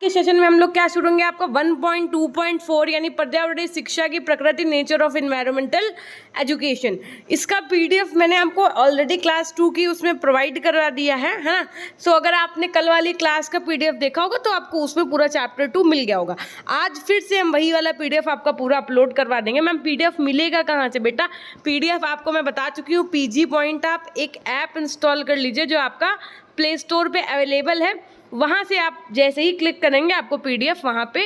के सेशन में हम लोग क्या शुरू होंगे, आपका 1.2.4 यानी पर्यावरणीय शिक्षा की प्रकृति, नेचर ऑफ एनवायरमेंटल एजुकेशन। इसका पीडीएफ मैंने आपको ऑलरेडी क्लास 2 की उसमें प्रोवाइड करवा दिया है ना। सो अगर आपने कल वाली क्लास का पीडीएफ देखा होगा तो आपको उसमें पूरा चैप्टर 2 मिल गया होगा। आज फिर से हम वही वाला पीडीएफ आपका पूरा अपलोड करवा देंगे। मैम पीडीएफ मिलेगा कहाँ से बेटा? पीडीएफ आपको मैं बता चुकी हूँ, पीजी पॉइंट आप एक ऐप इंस्टॉल कर लीजिए जो आपका प्ले स्टोर पे अवेलेबल है। वहाँ से आप जैसे ही क्लिक करेंगे आपको पीडीएफ वहाँ पे,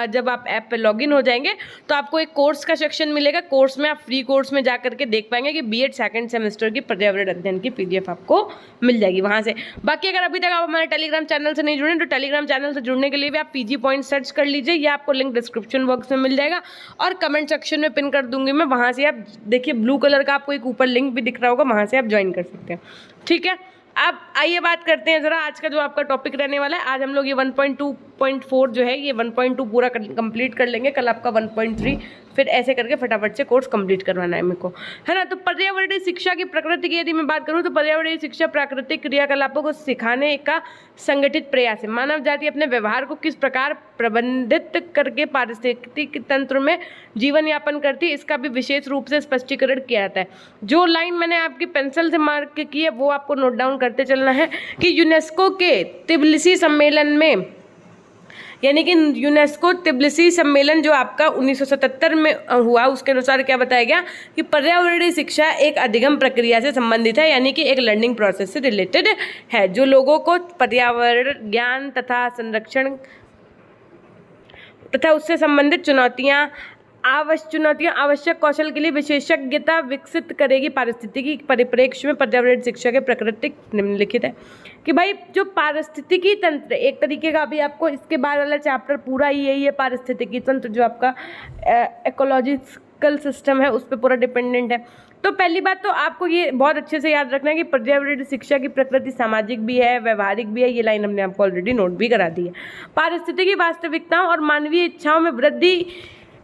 जब आप ऐप पे लॉगिन हो जाएंगे तो आपको एक कोर्स का सेक्शन मिलेगा। कोर्स में आप फ्री कोर्स में जा करके देख पाएंगे कि बीएड सेकंड सेमेस्टर की पर्यावरण अध्ययन की पीडीएफ आपको मिल जाएगी वहाँ से। बाकी अगर अभी तक आप हमारे टेलीग्राम चैनल से नहीं जुड़े तो टेलीग्राम चैनल से जुड़ने के लिए भी आप पीजी पॉइंट सर्च कर लीजिए, या आपको लिंक डिस्क्रिप्शन बॉक्स में मिल जाएगा और कमेंट सेक्शन में पिन कर दूंगी मैं। वहाँ से आप देखिए ब्लू कलर का आपको एक ऊपर लिंक भी दिख रहा होगा, वहाँ से आप ज्वाइन कर सकते हैं। ठीक है, अब आइए बात करते हैं ज़रा आज का जो आपका टॉपिक रहने वाला है। आज हम लोग ये 1.2.4 जो है ये 1.2 पूरा कंप्लीट कर लेंगे। कल आपका 1.3, फिर ऐसे करके फटाफट से कोर्स कंप्लीट करवाना है मेरे को, है ना। तो पर्यावरणीय शिक्षा की प्रकृति की यदि मैं बात करूँ तो पर्यावरणीय शिक्षा प्राकृतिक क्रियाकलापों को सिखाने का संगठित प्रयास है। मानव जाति अपने व्यवहार को किस प्रकार प्रबंधित करके पारिस्थितिक तंत्र में जीवन यापन करती है, इसका भी विशेष रूप से स्पष्टीकरण किया जाता है। जो लाइन मैंने आपकी पेंसिल से मार्क की है वो आपको नोट डाउन करते चलना है कि यूनेस्को के तिब्लिसी सम्मेलन में, यानी कि यूनेस्को तिब्लिसी सम्मेलन जो आपका 1977 में हुआ, उसके अनुसार क्या बताया गया कि पर्यावरणीय शिक्षा एक अधिगम प्रक्रिया से संबंधित है, यानी कि एक लर्निंग प्रोसेस से रिलेटेड है जो लोगों को पर्यावरण ज्ञान तथा संरक्षण तथा उससे संबंधित चुनौतियाँ आवश्यक कौशल के लिए विशेषज्ञता विकसित करेगी। पारिस्थितिकी परिप्रेक्ष्य में पर्यावरण शिक्षा के प्राकृतिक निम्नलिखित है कि भाई जो पारिस्थितिकी तंत्र एक तरीके का, अभी आपको इसके बाद वाला चैप्टर पूरा ही यही है, पारिस्थितिकी तंत्र जो आपका इकोलॉजिकल सिस्टम है उस पर पूरा डिपेंडेंट है। तो पहली बात तो आपको ये बहुत अच्छे से याद रखना है कि पर्यावरण शिक्षा की प्रकृति सामाजिक भी है, व्यवहारिक भी है। ये लाइन हमने आपको ऑलरेडी नोट भी करा दी है। पारिस्थितिकी वास्तविकताओं और मानवीय इच्छाओं में वृद्धि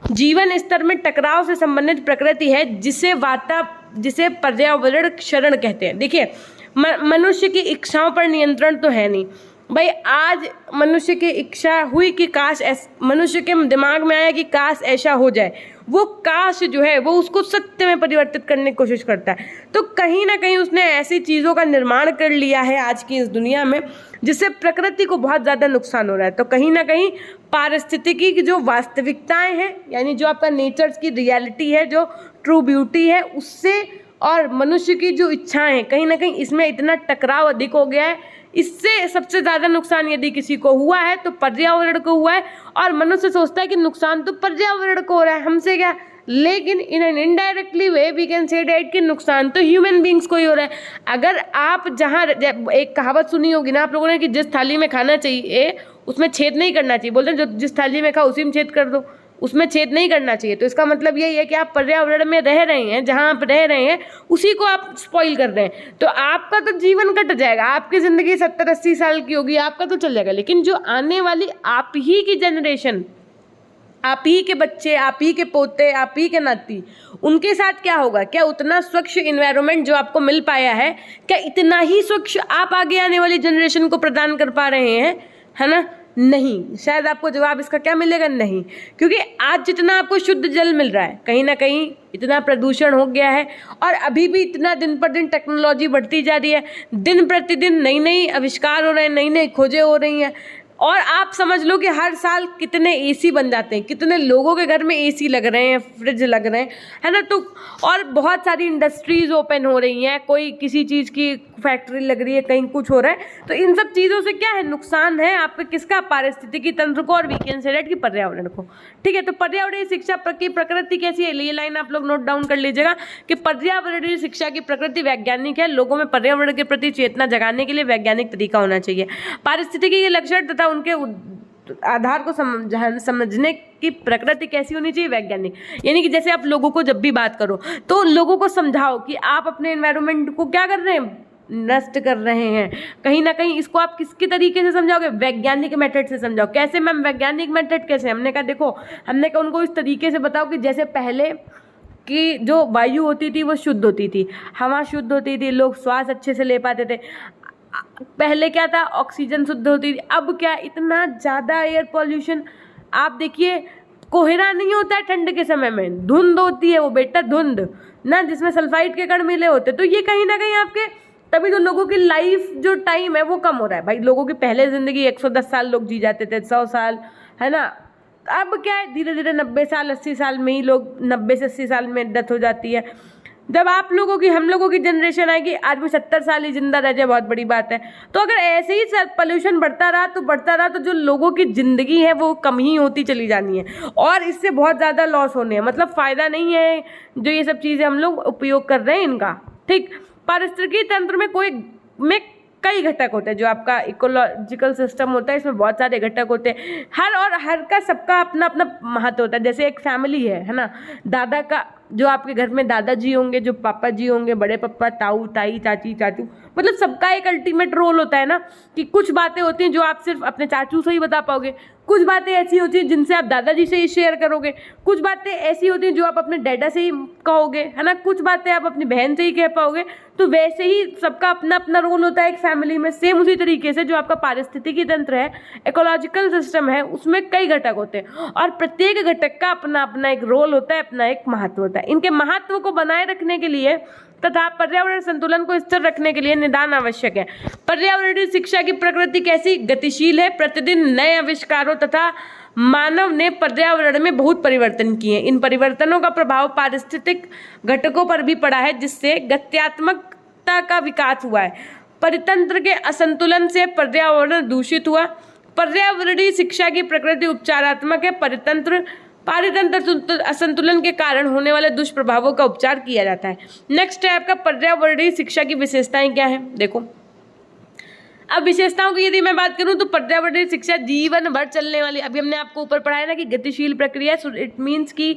जीवन स्तर में टकराव से संबंधित प्रकृति है जिसे पर्यावरण क्षरण कहते हैं। देखिए मनुष्य की इच्छाओं पर नियंत्रण तो है नहीं भाई। आज मनुष्य की इच्छा हुई कि काश मनुष्य के दिमाग में आया कि काश ऐसा हो जाए, वो काश जो है वो उसको सत्य में परिवर्तित करने की कोशिश करता है। तो कहीं ना कहीं उसने ऐसी चीज़ों का निर्माण कर लिया है आज की इस दुनिया में जिससे प्रकृति को बहुत ज़्यादा नुकसान हो रहा है। तो कहीं ना कहीं पारिस्थितिकी की जो वास्तविकताएं हैं, यानी जो आपका नेचर की रियलिटी है, जो ट्रू ब्यूटी है, उससे और मनुष्य की जो इच्छाएं हैं, कहीं ना कहीं इसमें इतना टकराव अधिक हो गया है। इससे सबसे ज़्यादा नुकसान यदि किसी को हुआ है तो पर्यावरण को हुआ है, और मनुष्य सोचता है कि नुकसान तो पर्यावरण को हो रहा है, हमसे क्या। लेकिन in an indirectly way we can say that कि नुकसान तो ह्यूमन बींग्स को ही हो रहा है। अगर आप जहाँ एक कहावत सुनी होगी ना आप लोगों ने कि जिस थाली में खाना चाहिए उसमें छेद नहीं करना चाहिए, बोलते हैं जो जिस थाली में खाओ उसी में छेद कर दो, उसमें छेद नहीं करना चाहिए। तो इसका मतलब यही है कि आप पर्यावरण में रह रहे हैं, जहाँ आप रह रहे हैं उसी को आप स्पॉइल कर रहे हैं। तो आपका तो जीवन कट जाएगा, आपकी ज़िंदगी 70-80 साल की होगी, आपका तो चल जाएगा। लेकिन जो आने वाली आप ही की जनरेशन, आप ही के बच्चे, आप ही के पोते, आप ही के नाती, उनके साथ क्या होगा? क्या उतना स्वच्छ इन्वायरमेंट जो आपको मिल पाया है, क्या इतना ही स्वच्छ आप आगे आने वाली जनरेशन को प्रदान कर पा रहे हैं? है ना? नहीं। शायद आपको जवाब इसका क्या मिलेगा? नहीं। क्योंकि आज जितना आपको शुद्ध जल मिल रहा है, कहीं ना कहीं इतना प्रदूषण हो गया है, और अभी भी इतना दिन पर दिन टेक्नोलॉजी बढ़ती जा रही है, दिन प्रतिदिन नई नई आविष्कार हो रहे हैं, नई नई खोजें हो रही हैं। और आप समझ लो कि हर साल कितने एसी बन जाते हैं, कितने लोगों के घर में एसी लग रहे हैं, फ्रिज लग रहे हैं, है ना। तो और बहुत सारी इंडस्ट्रीज ओपन हो रही हैं, कोई किसी चीज़ की फैक्ट्री लग रही है, कहीं कुछ हो रहा है। तो इन सब चीज़ों से क्या है? नुकसान है आपके किसका? पारिस्थितिकी तंत्र को, और वी कैन से दैट की पर्यावरण को। ठीक है, तो पर्यावरणीय शिक्षा की प्रकृति कैसी है, ये लाइन आप लोग नोट डाउन कर लीजिएगा कि पर्यावरणीय शिक्षा की प्रकृति वैज्ञानिक है। लोगों में पर्यावरण के प्रति चेतना जगाने के लिए वैज्ञानिक तरीका होना चाहिए। पारिस्थितिकी के लक्षण तथा उनके आधार को समझने की प्रकृति कैसी होनी चाहिए? वैज्ञानिक। यानी कि जैसे आप लोगों को जब भी बात करो तो लोगों को समझाओ कि आप अपने एनवायरनमेंट को क्या कर रहे हैं? नष्ट कर रहे हैं। कहीं ना कहीं इसको आप किसके तरीके से समझाओगे? वैज्ञानिक मेथड से समझाओ। कैसे मैम? वैज्ञानिक मेथड कैसे? हमने कहा देखो, हमने कहा उनको इस तरीके से बताओ कि जैसे पहले कि जो वायु होती थी वो शुद्ध होती थी, हवा शुद्ध होती थी, लोग श्वास अच्छे से ले पाते थे। पहले क्या था, ऑक्सीजन शुद्ध होती थी, अब क्या इतना ज़्यादा एयर पॉल्यूशन। आप देखिए कोहरा नहीं होता है ठंड के समय में, धुंध होती है वो बेटा, धुंध ना, जिसमें सल्फाइड के कण मिले होते, तो ये कहीं ना कहीं आपके, तभी तो लोगों की लाइफ जो टाइम है वो कम हो रहा है भाई। लोगों की पहले ज़िंदगी 110 साल लोग जी जाते थे, 100 साल, है ना। अब क्या है, धीरे धीरे 90 साल 80 साल में ही लोग, 90 से 80 साल में डेथ हो जाती है। जब आप लोगों की, हम लोगों की जनरेशन आएगी, आदमी 70 साल ही जिंदा रह जाए, बहुत बड़ी बात है। तो अगर ऐसे ही पोल्यूशन बढ़ता रहा तो जो लोगों की ज़िंदगी है वो कम ही होती चली जानी है, और इससे बहुत ज़्यादा लॉस होने हैं। मतलब फ़ायदा नहीं है जो ये सब चीज़ें हम लोग उपयोग कर रहे हैं इनका, ठीक। पारिस्थितिकी तंत्र में कई घटक होते हैं। जो आपका इकोलॉजिकल सिस्टम होता है, इसमें बहुत सारे घटक होते हैं, हर का सबका अपना अपना महत्व होता है। जैसे एक फैमिली है ना, दादा का, जो आपके घर में दादाजी होंगे, जो पापा जी होंगे, बड़े पापा, ताऊ ताई, चाची चाचू, मतलब सबका एक अल्टीमेट रोल होता है ना, कि कुछ बातें होती हैं जो आप सिर्फ अपने चाचू से ही बता पाओगे, कुछ बातें ऐसी होती हैं जिनसे आप दादाजी से ही शेयर करोगे, कुछ बातें ऐसी होती हैं जो आप अपने डैडा से ही कहोगे, है ना, कुछ बातें आप अपनी बहन से ही कह पाओगे। तो वैसे ही सबका अपना अपना रोल होता है एक फैमिली में। सेम उसी तरीके से जो आपका पारिस्थितिकी तंत्र है, इकोलॉजिकल सिस्टम है, उसमें कई घटक होते हैं, और प्रत्येक घटक का अपना अपना एक रोल होता है, अपना एक महत्व होता है। इनके महत्व को बनाए रखने के लिए तथा पर्यावरण संतुलन को स्थिर रखने के लिए निदान आवश्यक है। पर्यावरणीय शिक्षा की प्रकृति कैसी गतिशील है, प्रतिदिन नए आविष्कारों तथा मानव ने पर्यावरण में बहुत परिवर्तन किए हैं। इन परिवर्तनों का प्रभाव पारिस्थितिक घटकों पर भी पड़ा है, जिससे गत्यात्मकता का विकास हुआ है। परितंत्र के असंतुलन से पर्यावरण दूषित हुआ। पर्यावरणीय शिक्षा की प्रकृति उपचारात्मक है। पारितंत्र असंतुलन के कारण होने वाले दुष्प्रभावों का उपचार किया जाता है। नेक्स्ट है आपका पर्यावरणीय शिक्षा की विशेषताएं क्या है। देखो, अब विशेषताओं की यदि मैं बात करूं तो पर्यावरणीय शिक्षा जीवन भर चलने वाली, अभी हमने आपको ऊपर पढ़ाया ना कि गतिशील प्रक्रिया, सो इट मीन्स कि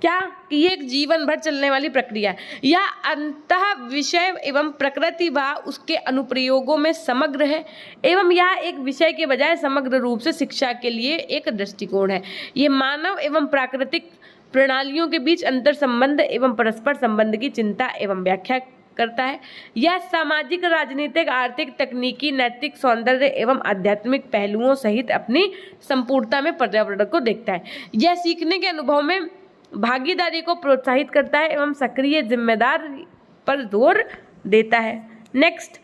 क्या, कि ये एक जीवन भर चलने वाली प्रक्रिया है। यह अंतः विषय एवं प्रकृति व उसके अनुप्रयोगों में समग्र है, एवं यह एक विषय के बजाय समग्र रूप से शिक्षा के लिए एक दृष्टिकोण है। ये मानव एवं प्राकृतिक प्रणालियों के बीच अंतर संबंध एवं परस्पर संबंध की चिंता एवं व्याख्या करता है। यह सामाजिक, राजनीतिक, आर्थिक, तकनीकी, नैतिक, सौंदर्य एवं आध्यात्मिक पहलुओं सहित अपनी संपूर्णता में पर्यावरण को देखता है। यह सीखने के अनुभव में भागीदारी को प्रोत्साहित करता है एवं सक्रिय जिम्मेदार पर जोर देता है। नेक्स्ट,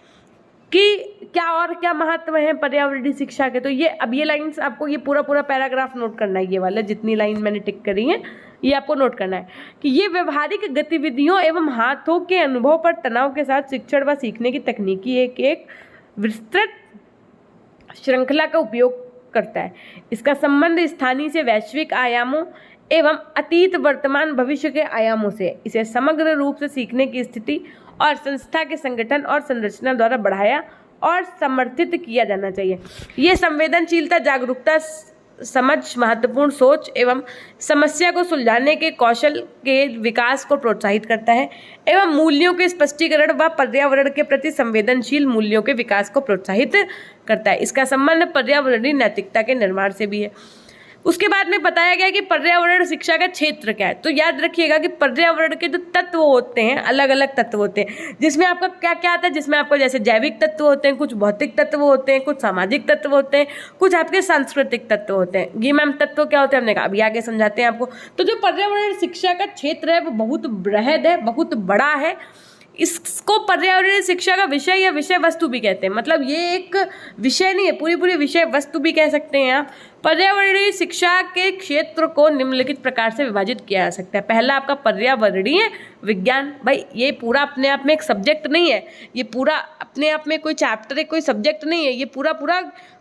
कि क्या महत्व है पर्यावरणीय शिक्षा के, तो ये अब ये लाइन्स आपको, ये पूरा पैराग्राफ नोट करना है। ये वाला जितनी लाइन मैंने टिक करी है ये आपको नोट करना है कि ये व्यवहारिक गतिविधियों एवं हाथों के अनुभव पर तनाव के साथ शिक्षण व सीखने की तकनीकी एक विस्तृत श्रृंखला का उपयोग करता है। इसका संबंध स्थानीय से वैश्विक आयामों एवं अतीत, वर्तमान, भविष्य के आयामों से। इसे समग्र रूप से सीखने की स्थिति और संस्था के संगठन और संरचना द्वारा बढ़ाया और समर्थित किया जाना चाहिए। ये संवेदनशीलता, जागरूकता, समझ, महत्वपूर्ण सोच एवं समस्या को सुलझाने के कौशल के विकास को प्रोत्साहित करता है एवं मूल्यों के स्पष्टीकरण व पर्यावरण के प्रति संवेदनशील मूल्यों के विकास को प्रोत्साहित करता है। इसका संबंध पर्यावरणीय नैतिकता के निर्माण से भी है। उसके बाद में बताया गया कि पर्यावरण शिक्षा का क्षेत्र क्या है। तो याद रखिएगा कि पर्यावरण के जो तत्व होते हैं, अलग अलग तत्व होते हैं, जिसमें आपका क्या क्या आता है, जिसमें आपको जैसे जैविक तत्व होते हैं, कुछ भौतिक तत्व होते हैं, कुछ सामाजिक तत्व होते हैं, कुछ आपके सांस्कृतिक तत्व होते हैं। ये मैम तत्व क्या होते हैं हमने कहा, अभी आगे समझाते हैं आपको। तो जो पर्यावरण शिक्षा का क्षेत्र है वो बहुत बृहद है, बहुत बड़ा है। इसको पर्यावरणीय शिक्षा का विषय या विषय वस्तु भी कहते हैं। मतलब ये एक विषय नहीं है, पूरी विषय वस्तु भी कह सकते हैं आप। पर्यावरणीय शिक्षा के क्षेत्र को निम्नलिखित प्रकार से विभाजित किया जा सकता है। पहला आपका पर्यावरणीय विज्ञान। भाई ये पूरा अपने आप में एक सब्जेक्ट नहीं है, ये पूरा अपने आप में कोई चैप्टर है, कोई सब्जेक्ट नहीं है, ये पूरा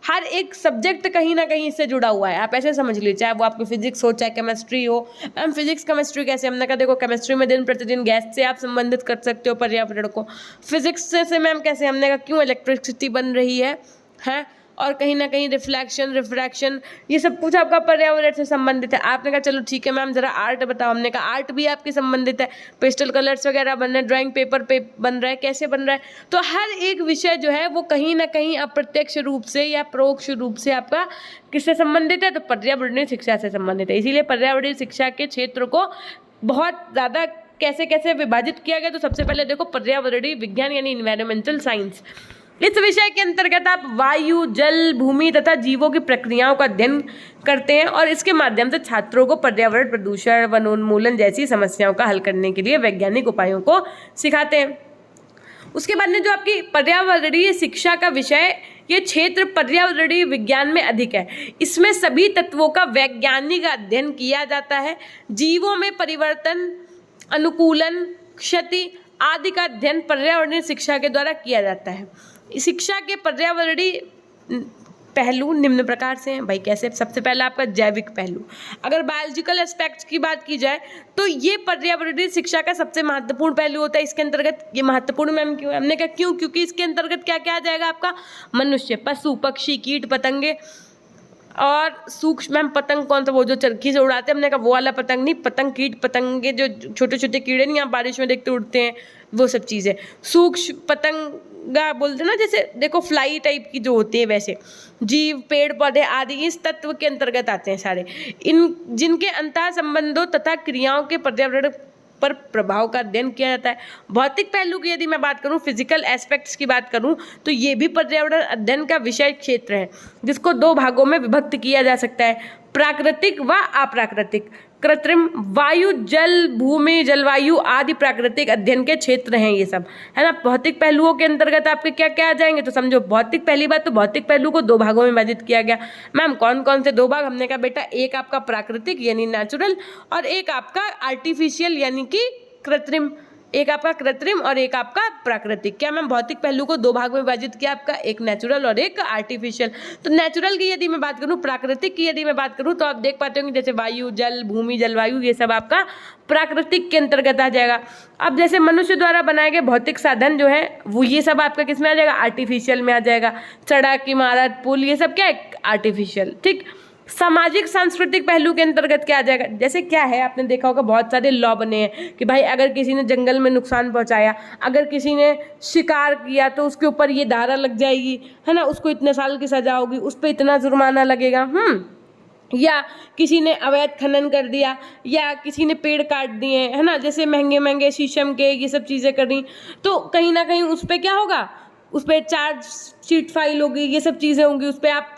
हर एक सब्जेक्ट कहीं ना कहीं इससे जुड़ा हुआ है। आप ऐसे समझ लीजिए, चाहे वो आपकी फिजिक्स हो, चाहे केमिस्ट्री हो। मैम फिजिक्स केमिस्ट्री कैसे, हमने कहा देखो केमिस्ट्री में दिन प्रतिदिन गैस से आप संबंधित कर सकते हो पर्यावरण को। फिजिक्स से मैम कैसे, हमने कहा क्यों इलेक्ट्रिसिटी बन रही है और कहीं ना कहीं रिफ्लेक्शन, रिफ्रैक्शन, ये सब कुछ आपका पर्यावरण से संबंधित है। आपने कहा चलो ठीक है मैम जरा आर्ट बताओ, हमने कहा आर्ट भी आपकी संबंधित है, पेस्टल कलर्स वगैरह बन रहे हैं, ड्राइंग पेपर पे बन रहा है, कैसे बन रहा है। तो हर एक विषय जो है वो कहीं ना कहीं अप्रत्यक्ष रूप से या परोक्ष रूप से आपका किससे संबंधित है, तो पर्यावरणीय शिक्षा से संबंधित है। इसीलिए पर्यावरणीय शिक्षा के क्षेत्र को बहुत ज़्यादा कैसे कैसे विभाजित किया गया। तो सबसे पहले देखो पर्यावरणीय विज्ञान यानी इन्वायरमेंटल साइंस, इस विषय के अंतर्गत आप वायु, जल, भूमि तथा जीवों की प्रक्रियाओं का अध्ययन करते हैं और इसके माध्यम से छात्रों को पर्यावरण प्रदूषण, वनोन्मूलन जैसी समस्याओं का हल करने के लिए वैज्ञानिक उपायों को सिखाते हैं। उसके बाद में जो आपकी पर्यावरणीय शिक्षा का विषय, ये क्षेत्र पर्यावरणीय विज्ञान में अधिक है। इसमें सभी तत्वों का वैज्ञानिक अध्ययन किया जाता है। जीवों में परिवर्तन, अनुकूलन, क्षति आदि का अध्ययन पर्यावरणीय शिक्षा के द्वारा किया जाता है। शिक्षा के पर्यावरणीय पहलू निम्न प्रकार से हैं। भाई कैसे? सबसे पहला आपका जैविक पहलू। अगर बायोलॉजिकल एस्पेक्ट्स की बात की जाए तो ये पर्यावरणीय शिक्षा का सबसे महत्वपूर्ण पहलू होता है। इसके अंतर्गत ये महत्वपूर्ण मैम क्यों? हमने कहा क्यों? क्योंकि इसके अंतर्गत क्या क्या आ जाएगा आपका? मनुष्य, पशु, पक्षी, कीट, पतंगे और सूक्ष्म मैम पतंग कौन सा? वो जो चरखी से उड़ाते हैं, हमने कहा वो वाला पतंग नहीं, पतंग, कीट पतंगे जो छोटे छोटे कीड़े नहीं आप बारिश में देखते उड़ते हैं, वो सब चीज़ें। सूक्ष्म पतंगा बोलते हैं ना, जैसे देखो फ्लाई टाइप की जो होती है, वैसे जीव, पेड़ पौधे आदि इस तत्व के अंतर्गत आते हैं सारे। इन जिनके अंतः संबंधों तथा क्रियाओं के पर्यावरण पर प्रभाव का अध्ययन किया जाता है। भौतिक पहलू की यदि मैं बात करूं, फिजिकल एस्पेक्ट्स की बात करूं, तो ये भी पर्यावरण अध्ययन का विषय क्षेत्र है, जिसको दो भागों में विभक्त किया जा सकता है, प्राकृतिक व अप्राकृतिक। कृत्रिम, वायु, जल, भूमि, जलवायु आदि प्राकृतिक अध्ययन के क्षेत्र हैं ये सब, है ना। भौतिक पहलुओं के अंतर्गत आपके क्या क्या आ जाएंगे? तो समझो भौतिक, पहली बात तो भौतिक पहलू को दो भागों में विभाजित किया गया। मैम कौन कौन से दो भाग? हमने कहा बेटा एक आपका प्राकृतिक यानी नेचुरल, और एक आपका आर्टिफिशियल यानी कि कृत्रिम। एक आपका कृत्रिम और एक आपका प्राकृतिक। क्या मैम? भौतिक पहलू को दो भाग में विभाजित किया आपका, एक नेचुरल और एक आर्टिफिशियल। तो नेचुरल की यदि मैं बात करूं, प्राकृतिक की यदि मैं बात करूं, तो आप देख पाते होंगे जैसे वायु, जल, भूमि, जलवायु, ये सब आपका प्राकृतिक के अंतर्गत आ जाएगा। अब जैसे मनुष्य द्वारा बनाए गए भौतिक साधन जो है वो, ये सब आपका किस में आ जाएगा? आर्टिफिशियल में आ जाएगा। सड़क, इमारत, पुल, ये सब क्या है? आर्टिफिशियल। ठीक। सामाजिक सांस्कृतिक पहलू के अंतर्गत क्या आ जाएगा? जैसे क्या है, आपने देखा होगा बहुत सारे लॉ बने हैं कि भाई अगर किसी ने जंगल में नुकसान पहुंचाया, अगर किसी ने शिकार किया तो उसके ऊपर ये धारा लग जाएगी, है ना, उसको इतने साल की सजा होगी, उस पर इतना जुर्माना लगेगा। या किसी ने अवैध खनन कर दिया, या किसी ने पेड़ काट दिए, है ना, जैसे महंगे महंगे शीशम के ये सब चीज़ें कर दी, तो कहीं ना कहीं उस पर क्या होगा? उस पर चार्ज शीट फाइल होगी, ये सब चीज़ें होंगी। उस पर आप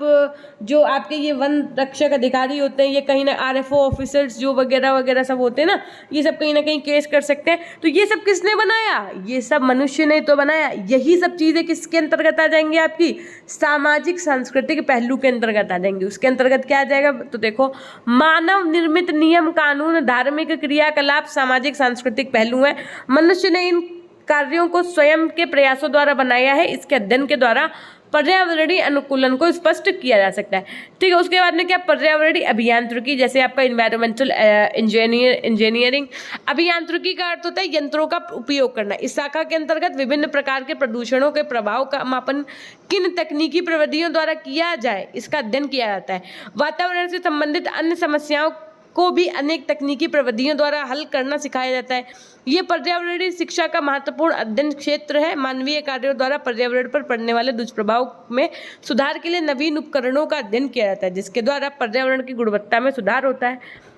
जो आपके ये वन रक्षक अधिकारी होते हैं, ये कहीं ना RFO ऑफिसर्स जो वगैरह वगैरह सब होते हैं ना, ये सब कहीं ना कहीं केस कर सकते हैं। तो ये सब किसने बनाया? ये सब मनुष्य ने तो बनाया। यही सब चीज़ें किसके अंतर्गत आ जाएंगी? आपकी सामाजिक सांस्कृतिक पहलू के अंतर्गत आ जाएंगी। उसके अंतर्गत क्या आ जाएगा? तो देखो, मानव निर्मित नियम कानून, धार्मिक क्रियाकलाप सामाजिक सांस्कृतिक पहलू है। मनुष्य ने इन कार्यों को स्वयं के प्रयासों द्वारा बनाया है। इसके अध्ययन के द्वारा पर्यावरणीय अनुकूलन को स्पष्ट किया जा सकता है। ठीक है। उसके बाद में क्या? पर्यावरणीय अभियांत्रिकी, जैसे आपका इन्वायरमेंटल इंजीनियरिंग। अभियांत्रिकी का अर्थ होता है यंत्रों का उपयोग करना। इस शाखा के अंतर्गत विभिन्न प्रकार के प्रदूषणों के प्रभाव का मापन किन तकनीकी प्रविधियों द्वारा किया जाए, इसका अध्ययन किया जाता है। वातावरण से संबंधित अन्य समस्याओं को भी अनेक तकनीकी प्रविधियों द्वारा हल करना सिखाया जाता है। ये पर्यावरणीय शिक्षा का महत्वपूर्ण अध्ययन क्षेत्र है। मानवीय कार्यों द्वारा पर्यावरण पर पड़ने वाले दुष्प्रभाव में सुधार के लिए नवीन उपकरणों का अध्ययन किया जाता है, जिसके द्वारा पर्यावरण की गुणवत्ता में सुधार होता है।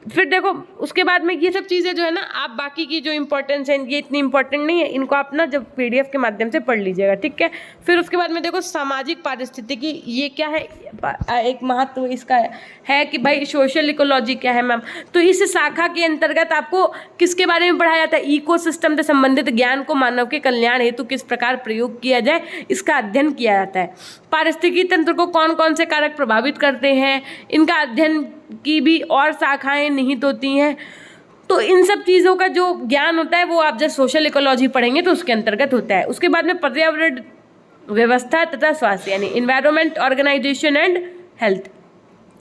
फिर देखो उसके बाद में ये सब चीज़ें जो है ना, आप बाकी की जो इंपॉर्टेंस है ये इतनी इंपॉर्टेंट नहीं है, इनको आप ना जब PDF के माध्यम से पढ़ लीजिएगा। ठीक है। फिर उसके बाद में देखो सामाजिक पारिस्थितिकी, ये क्या है? एक महत्व इसका है कि भाई सोशल इकोलॉजी क्या है मैम? तो इस शाखा के अंतर्गत आपको किसके बारे में पढ़ाया जाता है? इकोसिस्टम से संबंधित ज्ञान को मानव के कल्याण हेतु किस प्रकार प्रयोग किया जाए, इसका अध्ययन किया जाता है। पारिस्थितिकी तंत्र को कौन कौन से कारक प्रभावित करते हैं, इनका अध्ययन की भी और शाखाएं निहित होती हैं। तो इन सब चीज़ों का जो ज्ञान होता है वो आप जब सोशल इकोलॉजी पढ़ेंगे तो उसके अंतर्गत होता है। उसके बाद में पर्यावरण व्यवस्था तथा स्वास्थ्य यानी इन्वायरमेंट, ऑर्गेनाइजेशन एंड हेल्थ।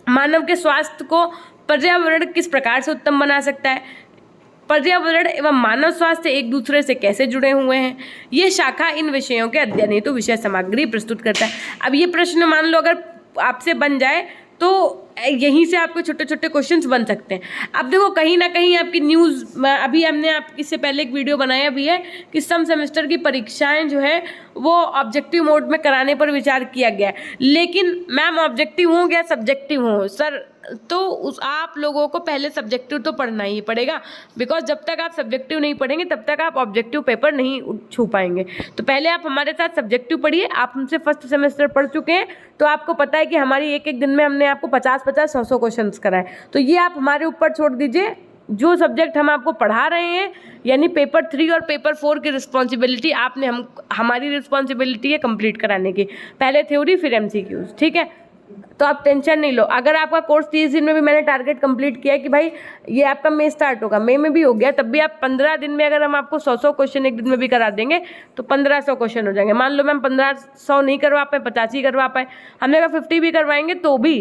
मानव के स्वास्थ्य को पर्यावरण किस प्रकार से उत्तम बना सकता है, पर्यावरण एवं मानव स्वास्थ्य एक दूसरे से कैसे जुड़े हुए हैं, ये शाखा इन विषयों के अध्ययन हेतु विषय सामग्री प्रस्तुत करता है। अब ये प्रश्न मान लो अगर आपसे बन जाए तो यहीं से आपको छोटे छोटे क्वेश्चंस बन सकते हैं। अब देखो कहीं ना कहीं आपकी न्यूज़, अभी हमने आप इससे पहले एक वीडियो बनाया भी है कि सम सेमेस्टर की परीक्षाएं जो है वो ऑब्जेक्टिव मोड में कराने पर विचार किया गया है, लेकिन मैम ऑब्जेक्टिव हो या सब्जेक्टिव हो सर, तो आप लोगों को पहले सब्जेक्टिव तो पढ़ना ही पड़ेगा, बिकॉज जब तक आप सब्जेक्टिव नहीं पढ़ेंगे तब तक आप ऑब्जेक्टिव पेपर नहीं छू पाएंगे। तो पहले आप हमारे साथ सब्जेक्टिव पढ़िए। आप हमसे फर्स्ट सेमेस्टर पढ़ चुके हैं तो आपको पता है कि हमारी एक एक दिन में हमने आपको 50-50, 100-100 क्वेश्चन कराए, तो ये आप हमारे ऊपर छोड़ दीजिए। जो सब्जेक्ट हम आपको पढ़ा रहे हैं यानी पेपर 3 और पेपर 4 की रिस्पॉन्सिबिलिटी आपने हमारी रिस्पॉन्सिबिलिटी है कंप्लीट कराने की, पहले थ्योरी फिर एमसीक्यूज, ठीक है। तो आप टेंशन नहीं लो। अगर आपका कोर्स 30 दिन में भी मैंने टारगेट कंप्लीट किया है कि भाई ये आपका मई स्टार्ट होगा, मई में भी हो गया, तब भी आप 15 दिन में अगर हम आपको 100-100 क्वेश्चन एक दिन में भी करा देंगे तो 1500 क्वेश्चन हो जाएंगे। मान लो मैम 1500 नहीं करवा पाए, 50 ही करवा पाए, हमने कहा 50 भी करवाएंगे तो भी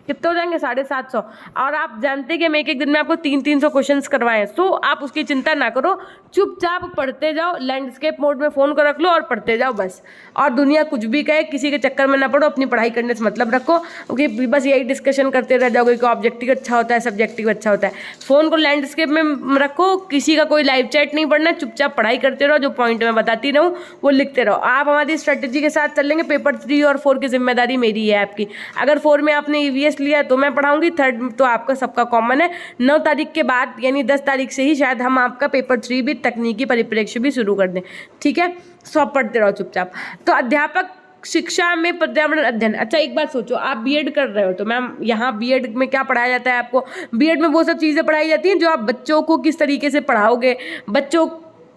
कितने हो जाएंगे, 750। और आप जानते हैं कि हम एक एक दिन में आपको 300-300 क्वेश्चंस करवाएं, सो आप उसकी चिंता ना करो, चुपचाप पढ़ते जाओ, लैंडस्केप मोड में फ़ोन को रख लो और पढ़ते जाओ बस। और दुनिया कुछ भी कहे किसी के चक्कर में ना पड़ो, अपनी पढ़ाई करने से मतलब रखो, क्योंकि बस यही डिस्कशन करते रह जाओगे कि ऑब्जेक्टिव अच्छा होता है, सब्जेक्टिव अच्छा होता है। फ़ोन को लैंडस्केप में रखो, किसी का कोई लाइव चैट नहीं पढ़ना, चुपचाप पढ़ाई करते रहो, जो पॉइंट मैं बताती रहूँ वो लिखते रहो। आप हमारी स्ट्रेटेजी के साथ चलेंगे, पेपर 3 और 4 की जिम्मेदारी मेरी है आपकी। अगर 4 में आपने EVS लिया तो मैं पढ़ाऊंगी, 3rd तो आपका सबका कॉमन है। 9 तारीख के बाद यानी 10 तारीख से ही शायद हम आपका पेपर 3 भी तकनीकी परिप्रेक्ष्य भी शुरू कर दें, ठीक है। सब पढ़ते रहो चुपचाप। तो अध्यापक शिक्षा में पर्यावरण अध्ययन, अच्छा एक बात सोचो, आप बीएड कर रहे हो तो मैम यहाँ बीएड में क्या पढ़ाया जाता है आपको? बीएड में वो सब चीज़ें पढ़ाई जाती हैं जो आप बच्चों को किस तरीके से पढ़ाओगे, बच्चों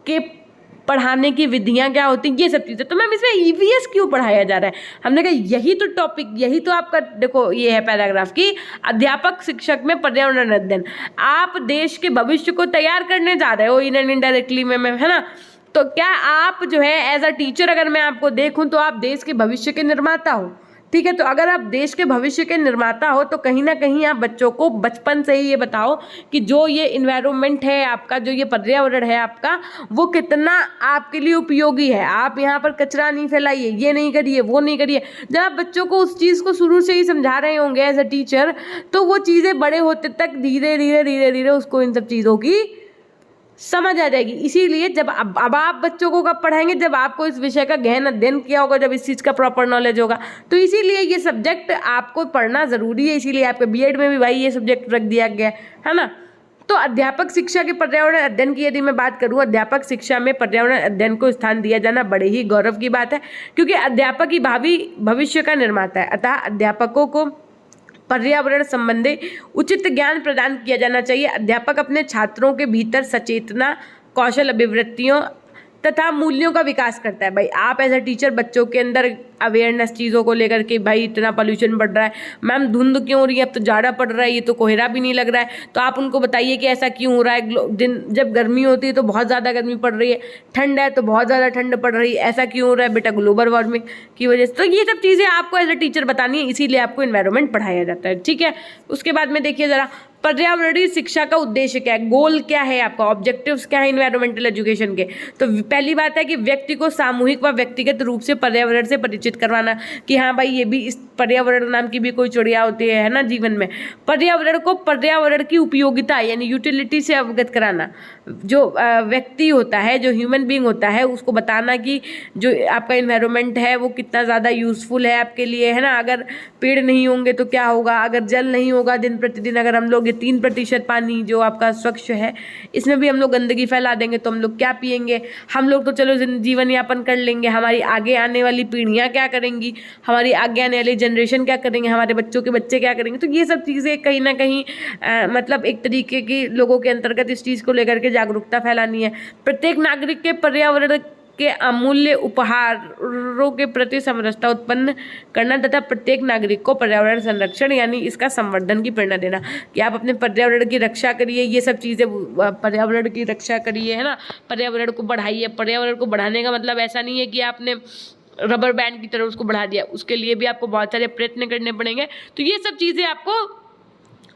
के पढ़ाने की विधियां क्या होती हैं, ये सब चीज़ें। तो मैम इसमें EVS क्यों पढ़ाया जा रहा है? हमने कहा यही तो टॉपिक, यही तो आपका देखो ये है पैराग्राफ की अध्यापक शिक्षक में पर्यावरण अध्ययन। आप देश के भविष्य को तैयार करने जा रहे हो इन एंड इनडायरेक्टली में, है ना। तो क्या आप जो है एज अ टीचर अगर मैं आपको देखूं तो आप देश के भविष्य के निर्माता हो, ठीक है। तो अगर आप देश के भविष्य के निर्माता हो तो कहीं ना कहीं आप बच्चों को बचपन से ही ये बताओ कि जो ये इन्वायरमेंट है आपका, जो ये पर्यावरण है आपका, वो कितना आपके लिए उपयोगी है। आप यहाँ पर कचरा नहीं फैलाइए, ये नहीं करिए, वो नहीं करिए। जब आप बच्चों को उस चीज़ को शुरू से ही समझा रहे होंगे एज अ टीचर, तो वो चीज़ें बड़े होते तक धीरे धीरे धीरे धीरे उसको इन सब चीज़ों की समझ आ जाएगी। इसीलिए जब अब आप बच्चों को कब पढ़ाएंगे, जब आपको इस विषय का गहन अध्ययन किया होगा, जब इस चीज़ का प्रॉपर नॉलेज होगा। तो इसीलिए ये सब्जेक्ट आपको पढ़ना ज़रूरी है, इसीलिए आपके बीएड में भी भाई ये सब्जेक्ट रख दिया गया है ना। तो अध्यापक शिक्षा के पर्यावरण अध्ययन की यदि मैं बात करूं, अध्यापक शिक्षा में पर्यावरण अध्ययन को स्थान दिया जाना बड़े ही गौरव की बात है, क्योंकि अध्यापक ही भावी भविष्य का निर्माता है। अतः अध्यापकों को पर्यावरण संबंधी उचित ज्ञान प्रदान किया जाना चाहिए। अध्यापक अपने छात्रों के भीतर सचेतना, कौशल, अभिवृत्तियों तथा मूल्यों का विकास करता है। भाई आप एज अ टीचर बच्चों के अंदर अवेयरनेस चीज़ों को लेकर के, भाई इतना पोल्यूशन बढ़ रहा है, मैम धुंध क्यों हो रही है, अब तो जाड़ा पड़ रहा है, ये तो कोहरा भी नहीं लग रहा है, तो आप उनको बताइए कि ऐसा क्यों हो रहा है। दिन जब गर्मी होती है तो बहुत ज़्यादा गर्मी पड़ रही है, ठंड है तो बहुत ज़्यादा ठंड पड़ रही है, ऐसा क्यों हो रहा है बेटा, ग्लोबल वार्मिंग की वजह से। तो ये सब चीज़ें आपको एज अ टीचर बतानी है, इसीलिए आपको इन्वायरमेंट पढ़ाया जाता है, ठीक है। उसके बाद में देखिए ज़रा पर्यावरणीय शिक्षा का उद्देश्य क्या है, गोल क्या है आपका, ऑब्जेक्टिव्स क्या है इन्वायरमेंटल एजुकेशन के। तो पहली बात है कि व्यक्ति को सामूहिक व व्यक्तिगत रूप से पर्यावरण से परिचित करवाना, कि हाँ भाई ये भी, इस पर्यावरण नाम की भी कोई चिड़िया होती है ना जीवन में। पर्यावरण को पर्यावरण की उपयोगिता यानी यूटिलिटी से अवगत कराना। जो व्यक्ति होता है, जो ह्यूमन बीइंग होता है, उसको बताना कि जो आपका इन्वायरमेंट है वो कितना ज़्यादा यूजफुल है आपके लिए, है ना। अगर पेड़ नहीं होंगे तो क्या होगा, अगर जल नहीं होगा दिन प्रतिदिन, अगर हम लोग 3% पानी जो आपका स्वच्छ है इसमें भी हम लोग गंदगी फैला देंगे तो हम लोग क्या पिएंगे। हम लोग तो चलो जीवन यापन कर लेंगे, हमारी आगे आने वाली पीढ़ियां क्या करेंगी, हमारी आगे आने वाली जनरेशन क्या करेंगे, हमारे बच्चों के बच्चे क्या करेंगे। तो ये सब चीज़ें कहीं ना कहीं मतलब एक तरीके की लोगों के अंतर्गत इस चीज़ को लेकर के जागरूकता फैलानी है। प्रत्येक नागरिक के पर्यावरण के अमूल्य उपहारों के प्रति समरसता उत्पन्न करना तथा प्रत्येक नागरिक को पर्यावरण संरक्षण यानी इसका संवर्धन की प्रेरणा देना, कि आप अपने पर्यावरण की रक्षा करिए। ये सब चीज़ें पर्यावरण की रक्षा करिए, है ना, पर्यावरण को बढ़ाइए। पर्यावरण को बढ़ाने का मतलब ऐसा नहीं है कि आपने रबर बैंड की तरह उसको बढ़ा दिया, उसके लिए भी आपको बहुत सारे प्रयत्न करने पड़ेंगे। तो ये सब चीज़ें आपको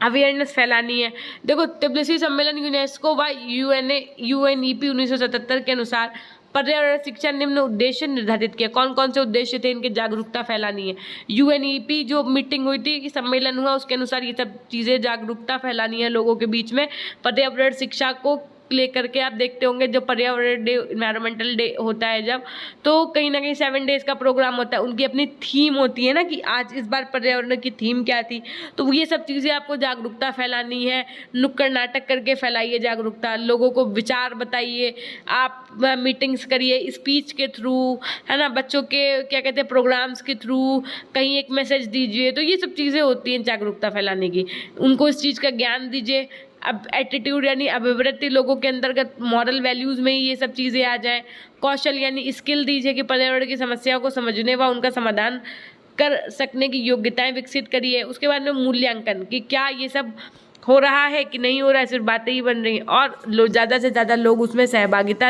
अवेयरनेस फैलानी है। देखो तिब्लिसी सम्मेलन यूनेस्को व UNEP 1977 के अनुसार पर्यावरण शिक्षा निम्न उद्देश्य निर्धारित किया। कौन कौन से उद्देश्य थे इनके? जागरूकता फैलानी है। यूएनईपी जो मीटिंग हुई थी, कि सम्मेलन हुआ, उसके अनुसार ये सब चीज़ें जागरूकता फैलानी है लोगों के बीच में। पर्यावरण शिक्षा को लेकर के आप देखते होंगे जो पर्यावरण डे, इन्वायरमेंटल डे होता है जब, तो कहीं ना कहीं 7 डेज का प्रोग्राम होता है, उनकी अपनी थीम होती है ना, कि आज इस बार पर्यावरण की थीम क्या थी। तो ये सब चीज़ें आपको जागरूकता फैलानी है। नुक्कड़ नाटक करके फैलाइए जागरूकता, लोगों को विचार बताइए, आप मीटिंग्स करिए स्पीच के थ्रू, है ना, बच्चों के क्या कहते हैं प्रोग्राम्स के थ्रू कहीं एक मैसेज दीजिए। तो ये सब चीज़ें होती हैं जागरूकता फैलाने की। उनको इस चीज़ का ज्ञान दीजिए। अब एटीट्यूड यानी अभिवृत्ति, लोगों के अंतर्गत मॉरल वैल्यूज़ में ही ये सब चीज़ें आ जाएं। कौशल यानी स्किल दीजिए कि पर्यावरण की समस्याओं को समझने व उनका समाधान कर सकने की योग्यताएं विकसित करिए। उसके बाद में मूल्यांकन, कि क्या ये सब हो रहा है कि नहीं हो रहा है, सिर्फ बातें ही बन रही हैं, और ज़्यादा से ज़्यादा लोग उसमें सहभागिता